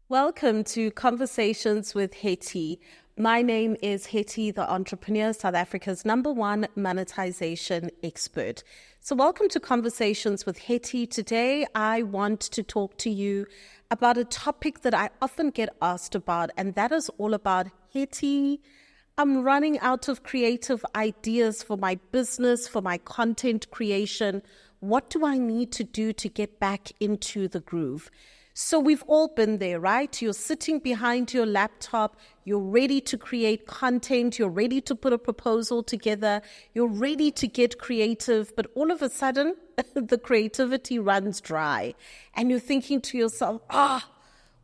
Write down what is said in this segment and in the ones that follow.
Welcome to Conversations with Hetty. My name is Hetty, the entrepreneur, South Africa's #1 monetization expert. So welcome to Conversations with Hetty. Today, I want to talk to you about a topic that I often get asked about, and that is all about Hetty. I'm running out of creative ideas for my business, for my content creation. What do I need to do to get back into the groove? So we've all been there, right? You're sitting behind your laptop, you're ready to create content, you're ready to put a proposal together, you're ready to get creative, but all of a sudden, the creativity runs dry. And you're thinking to yourself,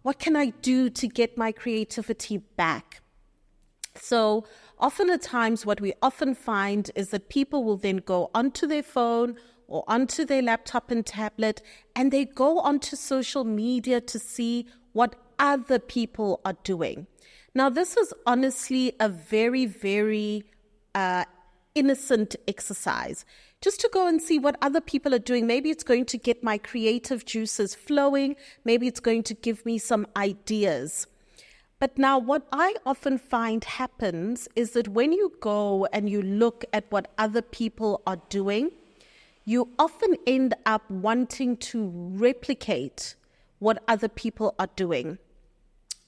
what can I do to get my creativity back? So often at times, what we often find is that people will then go onto their phone or onto their laptop and tablet, and they go onto social media to see what other people are doing. Now, this is honestly a very, very innocent exercise. Just to go and see what other people are doing. Maybe it's going to get my creative juices flowing. Maybe it's going to give me some ideas. But now what I often find happens is that when you go and you look at what other people are doing, you often end up wanting to replicate what other people are doing.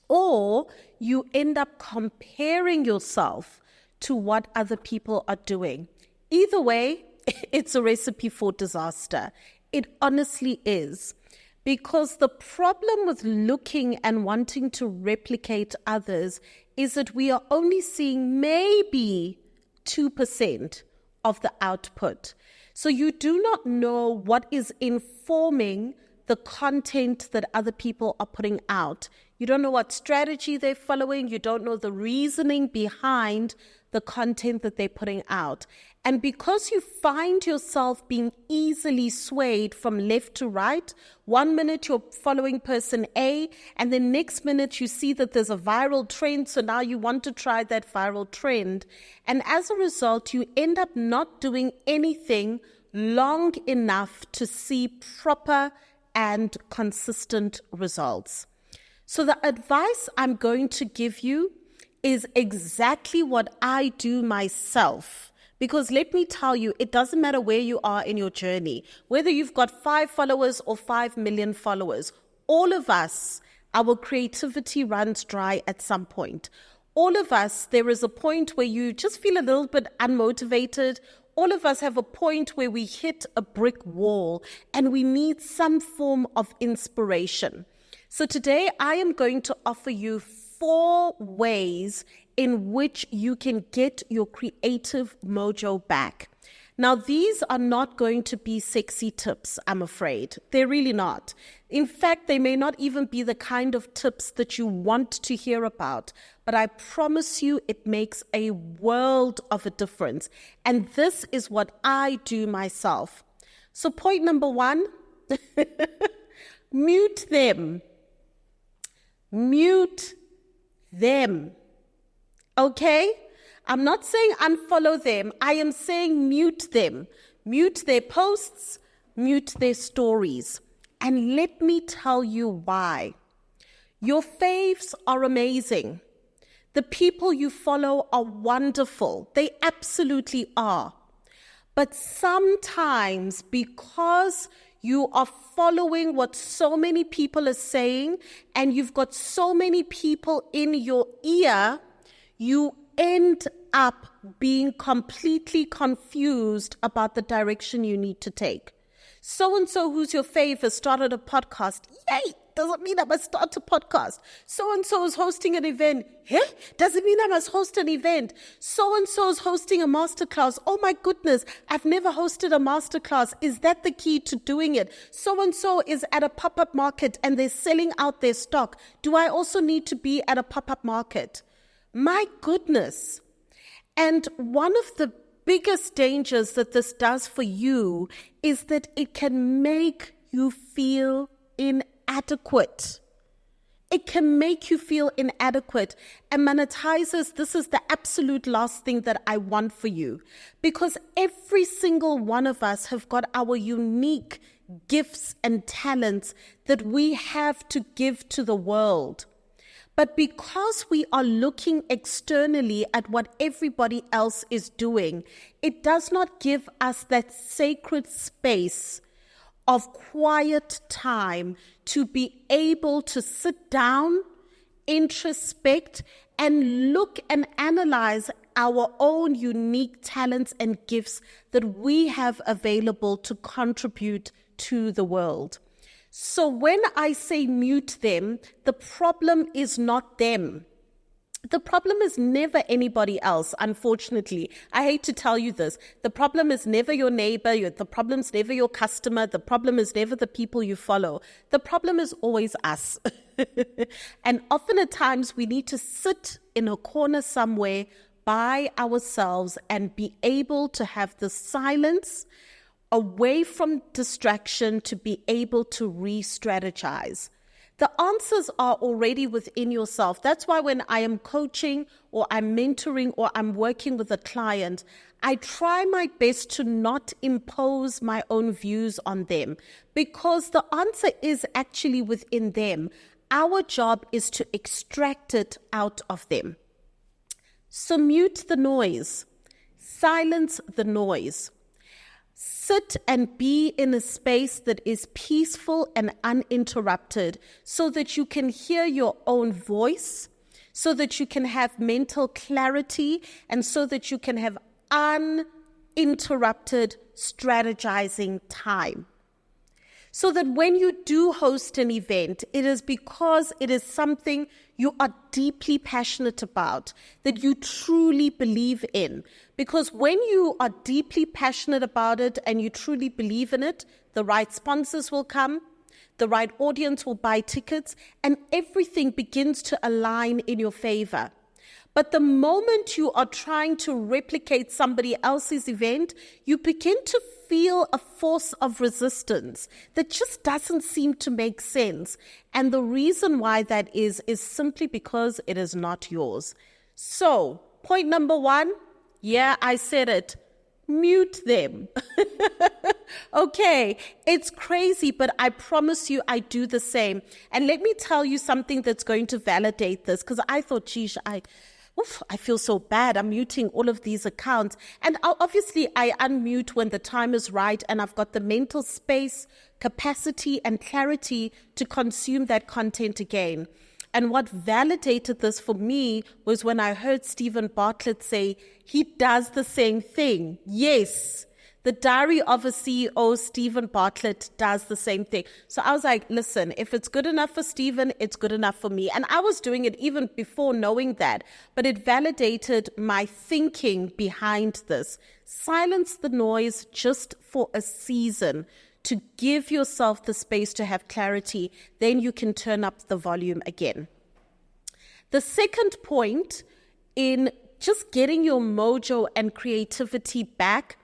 Or you end up comparing yourself to what other people are doing. Either way, it's a recipe for disaster. It honestly is. Because the problem with looking and wanting to replicate others is that we are only seeing maybe 2% of the output. So you do not know what is informing the content that other people are putting out. You don't know what strategy they're following. You don't know the reasoning behind the content that they're putting out. And because you find yourself being easily swayed from left to right, 1 minute you're following person A, and the next minute you see that there's a viral trend, so now you want to try that viral trend. And as a result, you end up not doing anything long enough to see proper and consistent results. So the advice I'm going to give you is exactly what I do myself. Because let me tell you, it doesn't matter where you are in your journey, whether you've got 5 followers or 5 million followers, all of us, our creativity runs dry at some point. All of us, there is a point where you just feel a little bit unmotivated. All of us have a point where we hit a brick wall and we need some form of inspiration. So today I am going to offer you 4 ways in which you can get your creative mojo back. Now, these are not going to be sexy tips, I'm afraid. They're really not. In fact, they may not even be the kind of tips that you want to hear about. But I promise you, it makes a world of a difference. And this is what I do myself. So point number 1, mute them. Mute them. Okay? I'm not saying unfollow them. I am saying mute them. Mute their posts, mute their stories. And let me tell you why. Your faves are amazing. The people you follow are wonderful. They absolutely are. But sometimes because you are following what so many people are saying and you've got so many people in your ear, you end up being completely confused about the direction you need to take. So-and-so who's your fave has started a podcast. Yay! Doesn't mean I must start a podcast. So-and-so is hosting an event. Doesn't mean I must host an event. So-and-so is hosting a masterclass. Oh my goodness, I've never hosted a masterclass. Is that the key to doing it? So-and-so is at a pop-up market and they're selling out their stock. Do I also need to be at a pop-up market? My goodness. And one of the biggest dangers that this does for you is that it can make you feel inadequate. It can make you feel inadequate. And monetizers, this is the absolute last thing that I want for you. Because every single one of us have got our unique gifts and talents that we have to give to the world. But because we are looking externally at what everybody else is doing, it does not give us that sacred space of quiet time to be able to sit down, introspect, and look and analyze our own unique talents and gifts that we have available to contribute to the world. So when I say mute them, the problem is not them. The problem is never anybody else, unfortunately. I hate to tell you this. The problem is never your neighbor. The problem is never your customer. The problem is never the people you follow. The problem is always us. And often at times we need to sit in a corner somewhere by ourselves and be able to have the silence away from distraction to be able to re-strategize. The answers are already within yourself. That's why when I am coaching or I'm mentoring or I'm working with a client, I try my best to not impose my own views on them, because the answer is actually within them. Our job is to extract it out of them. So mute the noise, silence the noise. Sit and be in a space that is peaceful and uninterrupted so that you can hear your own voice, so that you can have mental clarity, and so that you can have uninterrupted strategizing time. So that when you do host an event, it is because it is something you are deeply passionate about, that you truly believe in. Because when you are deeply passionate about it and you truly believe in it, the right sponsors will come, the right audience will buy tickets, and everything begins to align in your favor. But the moment you are trying to replicate somebody else's event, you begin to feel a force of resistance that just doesn't seem to make sense. And the reason why that is simply because it is not yours. So, point number one, yeah, I said it. Mute them. Okay, it's crazy, but I promise you I do the same. And let me tell you something that's going to validate this, because I thought, geez, I feel so bad. I'm muting all of these accounts. And obviously I unmute when the time is right and I've got the mental space, capacity, and clarity to consume that content again. And what validated this for me was when I heard Stephen Bartlett say he does the same thing. Yes, the Diary of a CEO, Stephen Bartlett, does the same thing. So I was like, listen, if it's good enough for Stephen, it's good enough for me. And I was doing it even before knowing that, but it validated my thinking behind this. Silence the noise just for a season to give yourself the space to have clarity. Then you can turn up the volume again. The second point in just getting your mojo and creativity back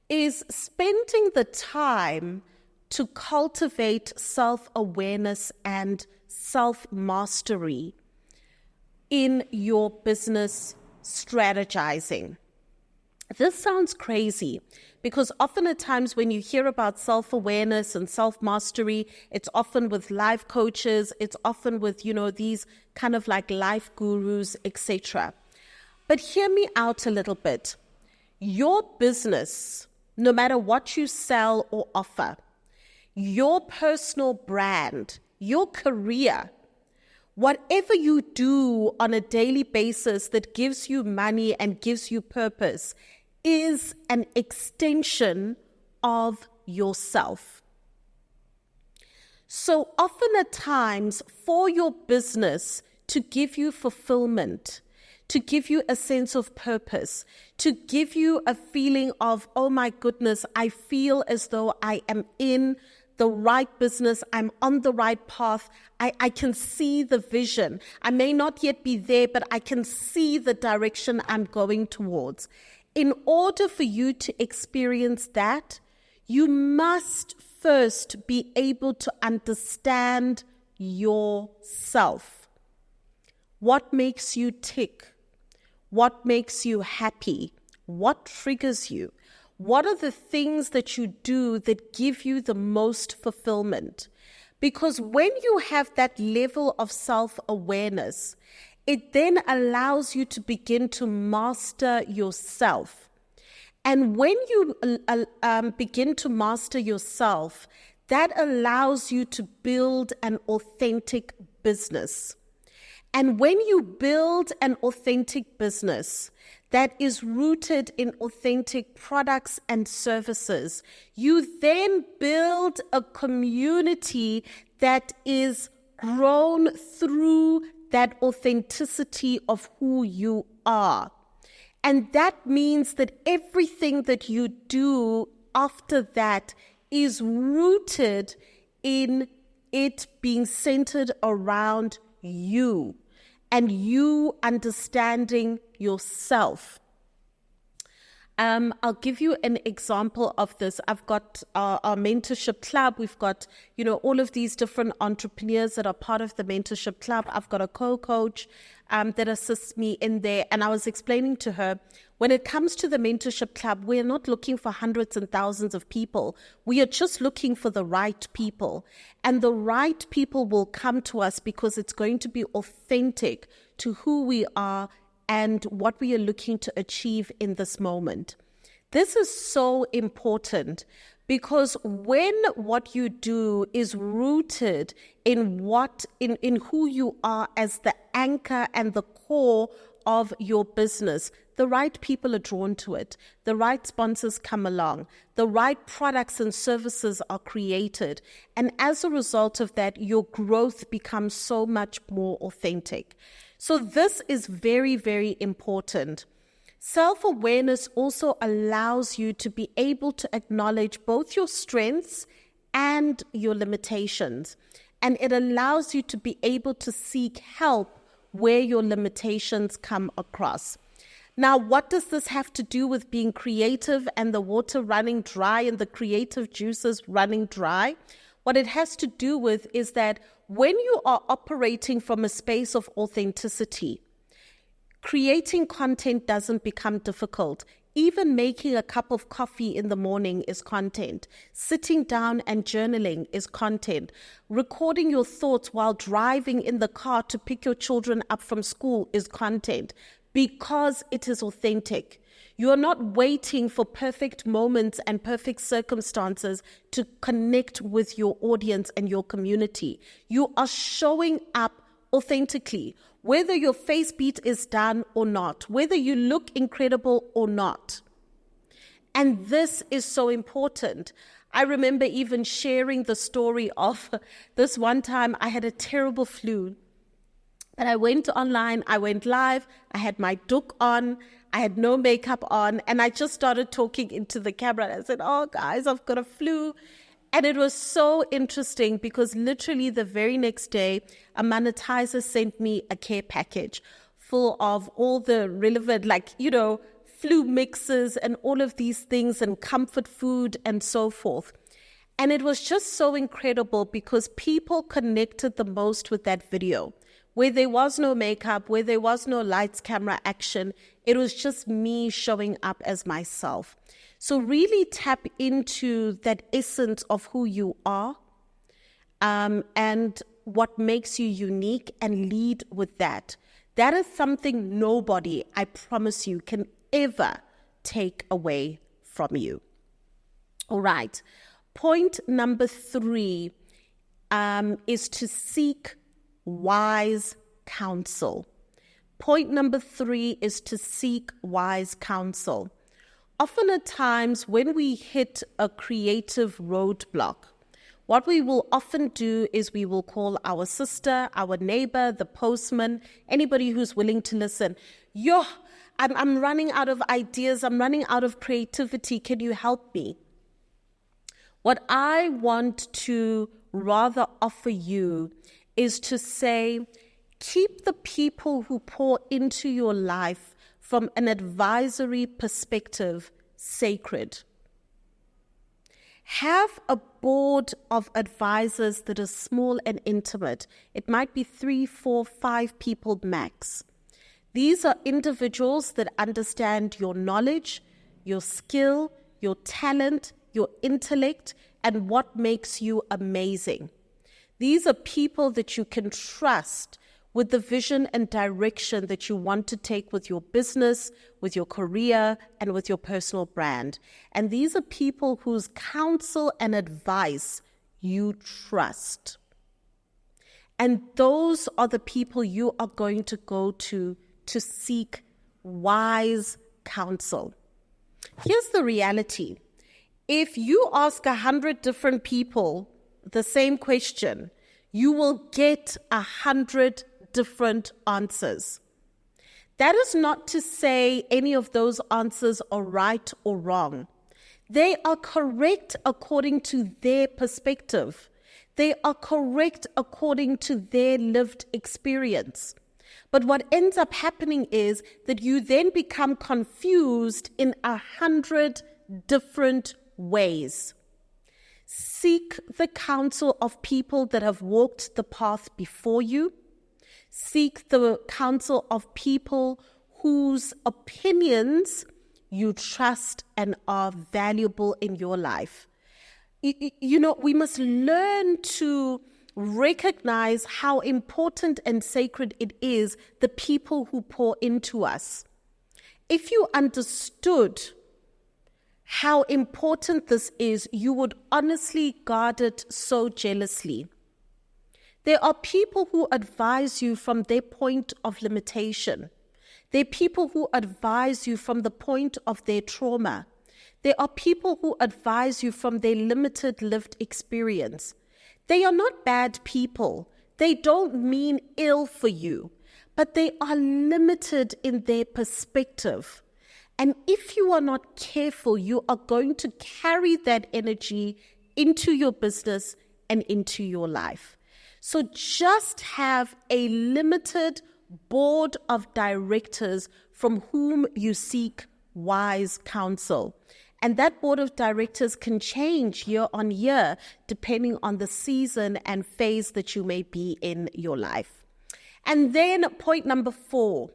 is spending the time to cultivate self-awareness and self-mastery in your business strategizing. This sounds crazy because often at times when you hear about self-awareness and self-mastery, it's often with life coaches, it's often with, these kind of like life gurus, etc. But hear me out a little bit. Your business, no matter what you sell or offer, your personal brand, your career, whatever you do on a daily basis that gives you money and gives you purpose is an extension of yourself. So often at times for your business to give you fulfillment, to give you a sense of purpose, to give you a feeling of, oh my goodness, I feel as though I am in the right business, I'm on the right path, I can see the vision. I may not yet be there, but I can see the direction I'm going towards. In order for you to experience that, you must first be able to understand yourself. What makes you tick? What makes you happy? What triggers you? What are the things that you do that give you the most fulfillment? Because when you have that level of self-awareness, it then allows you to begin to master yourself. And when you begin to master yourself, that allows you to build an authentic business. And when you build an authentic business that is rooted in authentic products and services, you then build a community that is grown through that authenticity of who you are. And that means that everything that you do after that is rooted in it being centered around you and you understanding yourself. I'll give you an example of this. I've got our mentorship club. We've got, all of these different entrepreneurs that are part of the mentorship club. I've got a co-coach that assists me in there. And I was explaining to her, when it comes to the mentorship club, we're not looking for hundreds and thousands of people. We are just looking for the right people. And the right people will come to us because it's going to be authentic to who we are and what we are looking to achieve in this moment. This is so important because when what you do is rooted in who you are as the anchor and the core of your business, the right people are drawn to it. The right sponsors come along. The right products and services are created. And as a result of that, your growth becomes so much more authentic. So this is very, very important. Self-awareness also allows you to be able to acknowledge both your strengths and your limitations. And it allows you to be able to seek help where your limitations come across. Now, what does this have to do with being creative and the water running dry and the creative juices running dry? What it has to do with is that when you are operating from a space of authenticity, creating content doesn't become difficult. Even making a cup of coffee in the morning is content. Sitting down and journaling is content. Recording your thoughts while driving in the car to pick your children up from school is content because it is authentic. You are not waiting for perfect moments and perfect circumstances to connect with your audience and your community. You are showing up authentically, whether your face beat is done or not, whether you look incredible or not. And this is so important. I remember even sharing the story of this one time I had a terrible flu. But I went online, I went live, I had my doek on, I had no makeup on, and I just started talking into the camera. And I said, oh, guys, I've got a flu. And it was so interesting because literally the very next day, a monetizer sent me a care package full of all the relevant, flu mixes and all of these things and comfort food and so forth. And it was just so incredible because people connected the most with that video. Where there was no makeup, where there was no lights, camera, action, it was just me showing up as myself. So really tap into that essence of who you are and what makes you unique and lead with that. That is something nobody, I promise you, can ever take away from you. All right. Point number 3 is to seek wise counsel. Point number 3 is to seek wise counsel. Often at times when we hit a creative roadblock, what we will often do is we will call our sister, our neighbor, the postman, anybody who's willing to listen. I'm running out of ideas. I'm running out of creativity. Can you help me? What I want to rather offer you is to say, keep the people who pour into your life from an advisory perspective sacred. Have a board of advisors that is small and intimate. It might be 3, 4, 5 people max. These are individuals that understand your knowledge, your skill, your talent, your intellect, and what makes you amazing. These are people that you can trust with the vision and direction that you want to take with your business, with your career, and with your personal brand. And these are people whose counsel and advice you trust. And those are the people you are going to go to seek wise counsel. Here's the reality. If you ask 100 different people the same question, you will get 100 different answers. That is not to say any of those answers are right or wrong. They are correct according to their perspective. They are correct according to their lived experience. But what ends up happening is that you then become confused in 100 different ways. Seek the counsel of people that have walked the path before you. Seek the counsel of people whose opinions you trust and are valuable in your life. You know, we must learn to recognize how important and sacred it is, the people who pour into us. If you understood how important this is, you would honestly guard it so jealously. There are people who advise you from their point of limitation. There are people who advise you from the point of their trauma. There are people who advise you from their limited lived experience. They are not bad people. They don't mean ill for you, but they are limited in their perspective. And if you are not careful, you are going to carry that energy into your business and into your life. So just have a limited board of directors from whom you seek wise counsel. And that board of directors can change year on year depending on the season and phase that you may be in your life. And then point number 4,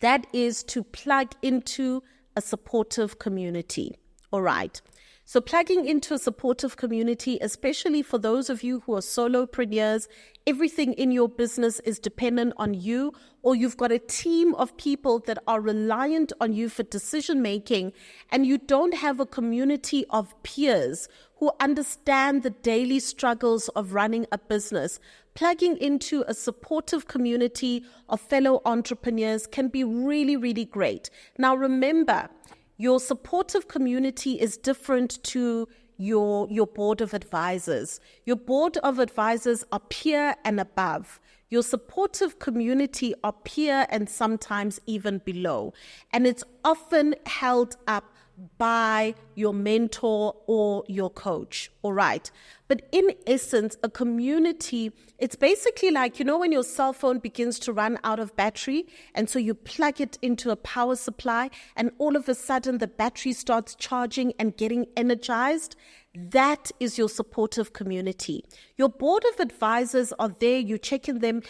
that is to plug into a supportive community. All right. So plugging into a supportive community, especially for those of you who are solopreneurs, everything in your business is dependent on you, or you've got a team of people that are reliant on you for decision making, and you don't have a community of peers who understand the daily struggles of running a business. Plugging into a supportive community of fellow entrepreneurs can be really, really great. Now remember, your supportive community is different to your board of advisors. Your board of advisors are peer and above. Your supportive community are peer and sometimes even below. And it's often held up by your mentor or your coach. All right. But in essence, a community, it's basically like, you know, when your cell phone begins to run out of battery, and so you plug it into a power supply, and all of a sudden the battery starts charging and getting energized. That is your supportive community. Your board of advisors are there. You check in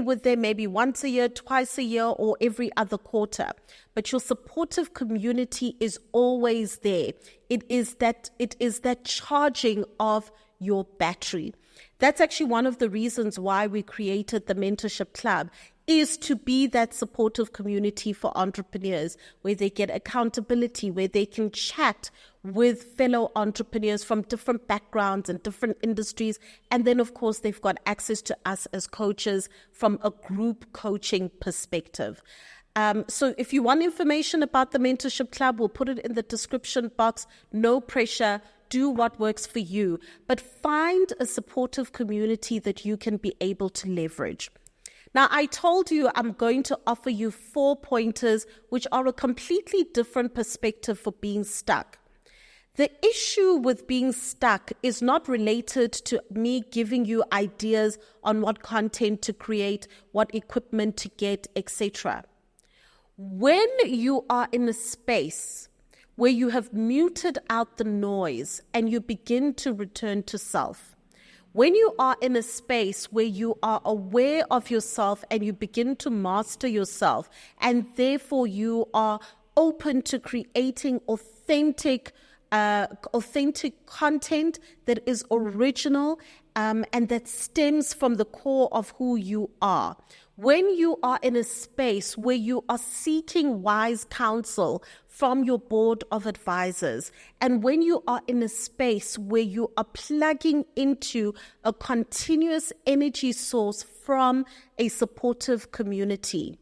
with them maybe once a year, twice a year, or every other quarter. But your supportive community is always there. It is that charging of your battery. That's actually one of the reasons why we created the Mentorship Club, is to be that supportive community for entrepreneurs, where they get accountability, where they can chat with fellow entrepreneurs from different backgrounds and different industries. And then, of course, they've got access to us as coaches from a group coaching perspective. So if you want information about the Mentorship Club, we'll put it in the description box. No pressure. Do what works for you. But find a supportive community that you can be able to leverage. Now, I told you I'm going to offer you 4 pointers, which are a completely different perspective for being stuck. The issue with being stuck is not related to me giving you ideas on what content to create, what equipment to get, etc. When you are in a space where you have muted out the noise and you begin to return to self, when you are in a space where you are aware of yourself and you begin to master yourself, and therefore you are open to creating authentic authentic content that is original and that stems from the core of who you are. When you are in a space where you are seeking wise counsel from your board of advisors, and when you are in a space where you are plugging into a continuous energy source from a supportive community,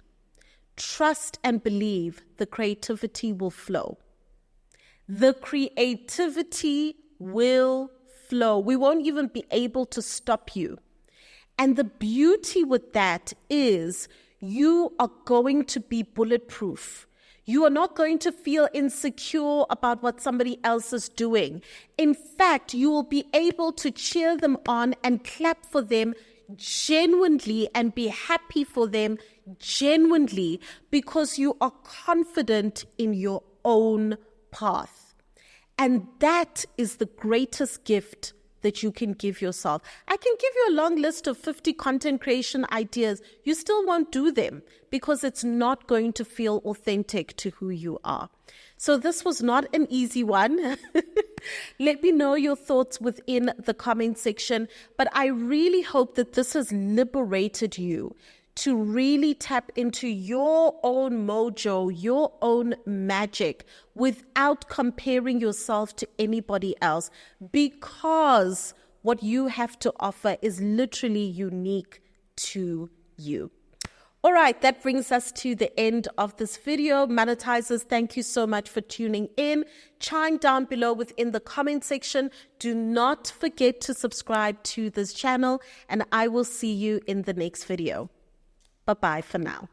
trust and believe the creativity will flow. The creativity will flow. We won't even be able to stop you. And the beauty with that is you are going to be bulletproof. You are not going to feel insecure about what somebody else is doing. In fact, you will be able to cheer them on and clap for them genuinely and be happy for them genuinely because you are confident in your own path. And that is the greatest gift that you can give yourself. I can give you a long list of 50 content creation ideas. You still won't do them because it's not going to feel authentic to who you are. So this was not an easy one. Let me know your thoughts within the comment section. But I really hope that this has liberated you to really tap into your own mojo, your own magic, without comparing yourself to anybody else, because what you have to offer is literally unique to you. All right, that brings us to the end of this video. Monetizers, thank you so much for tuning in. Chime down below within the comment section. Do not forget to subscribe to this channel, and I will see you in the next video. Bye-bye for now.